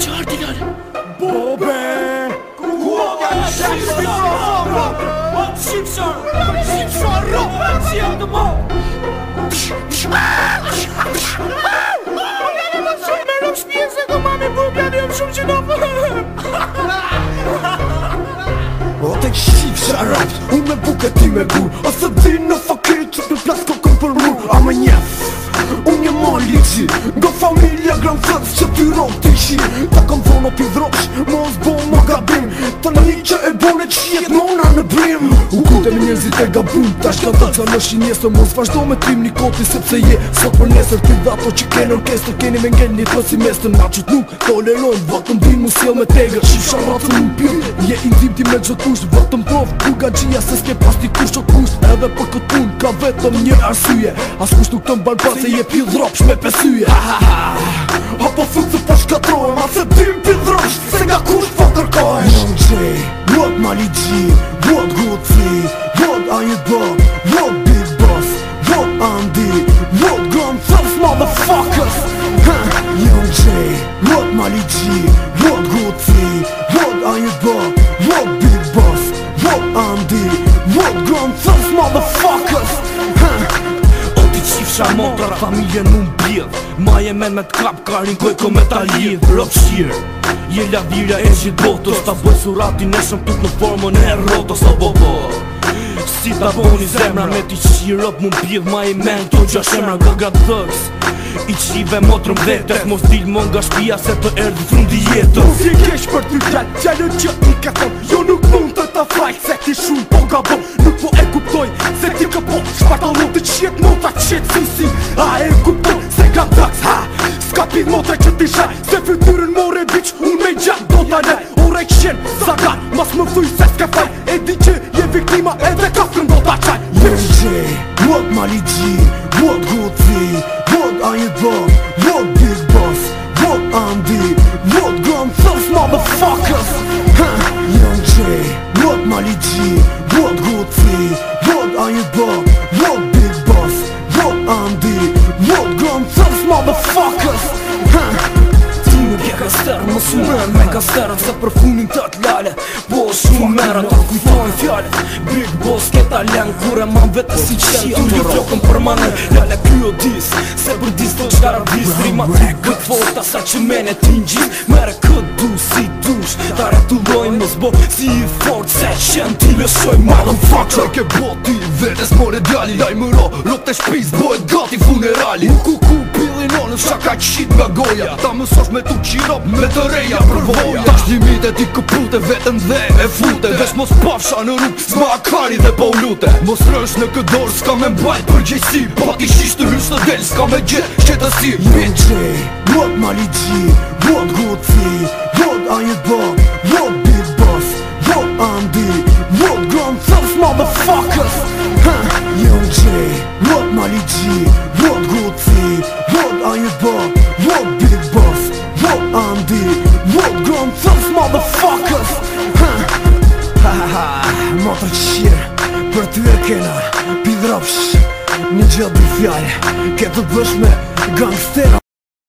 qarti lale Bobe Kuoga Shqipsar rop Si jam të mo Jani më shumë me rop shpijen se do mami bub Jani jam shumë që do O të shqipsar rap Unë me buke ti me gur Ose di në fakir që të plas kokën për mur A me njef Unë një ma liqi Nga familja gran fëtës që ty rop t'i shi Ta kom thonë o pi dhrosh Mos bo më gabim Ta një që e bone që jetë mona në brim U kute me njerëzit e gabun Ta shka të që në shinjesë Mos vazhdo me trim një koti sepse je Sot për nesër ti dhe ato që kene orkestër Keni me ngell një të si mestër Na qët nuk tolerojnë Vatëm din mu sjell me tegër Shifsha ratën më pjur Je intim ti me gjë kusht Vatëm prof buga gjia se s'ke pas ti kusht o kusht Edhe për këtë pun ka vetëm një arsye As kusht nuk të mban pa se je pi dropsh me pesyje Apo fut se po shkatrojmë A se dim pi dropsh se nga kusht po kërkojmë Young J, what Mali G, what Gucci, what Ayubab, what Big Boss, what Andy, what Gun Thugs motherfuckers Young J, what Mali G, what Gucci, what Ayubab, what Big Boss, what Andy, what Gun Thugs motherfuckers Qifsha motra familje nuk bjedh Ma je men me t'kap karin koj ko me ta lidh Rop shqirë Je lavira e gjithë botos Ta boj surati neshëm tut në formën e rotos O bobo Si ta boni zemra me t'i qirë Rop mu bjedh ma je men to gja shemra Gaga thugs I qive motrëm vetët Mos dil mon nga shpia se të erdi frundi jetës Mos je kesh për ty fjall Fjallë që ti ka thon Jo nuk mund të ta frajk Se ti shumë po gabon Nuk po e kuptoj Se ti ka po Shpartalon të qjet nota qjet si A e kuptoj se kam taks ha Ska pid motra që ti shaj Se fytyrën more bitch Unë me gjatë do t'a ne Ore këshen Zagar Mas më thuj se s'ke faj E di që je viktima Edhe kafkën do t'a qaj Young J What Mali G What Gucci What Ayubab What Big Boss What Andy What Gun Thugs motherfuckers Young J What Mali G What Gucci What Ayubab What Big Boss What Andy What Gun Thugs motherfuckers Ti nuk je kaster, më sumen me kasterën Se për funin të t'lale Po shumë mera të kujtojnë fjallet Big Boss keta len Kure man vete si qia Ty flokën për manë Lale kjo dis Se për dis të qkara vis Rima ty këtë fota sa që mene ti njës Mere këtë du si dush Ta retullojnë më zbo si i fort Se qenë ti lëshoj motherfucker Qaj ke boti vetes more djali Lajmëro rop të shpiz Bojt gati funerali Kuku pillin onës Shaka qit nga goja Ta mësosh me tu qirop me të reja përvoja Ta shllimit e ti këpute vetën dhe e fute Vesh mos pafsha në rrug s'ma akari dhe po lute Mos rësh në këtë dorë s'ka me mbajt përgjësi Pa ti shish të hysh të del s'ka me gjet shqetësi Young J, what Mali G, what Gucci, what Ayubab, what Big Boss, what Andy, what Gun Thugs motherfuckers Young J, what Mali G, what Gucci, what Ayubab, what Big Boss, what Andy, what Gun Thugs motherfuckers Motra qirë, për ty e kena, pi dropsh Një gjë dy fjallë, ke të bësh me gangstera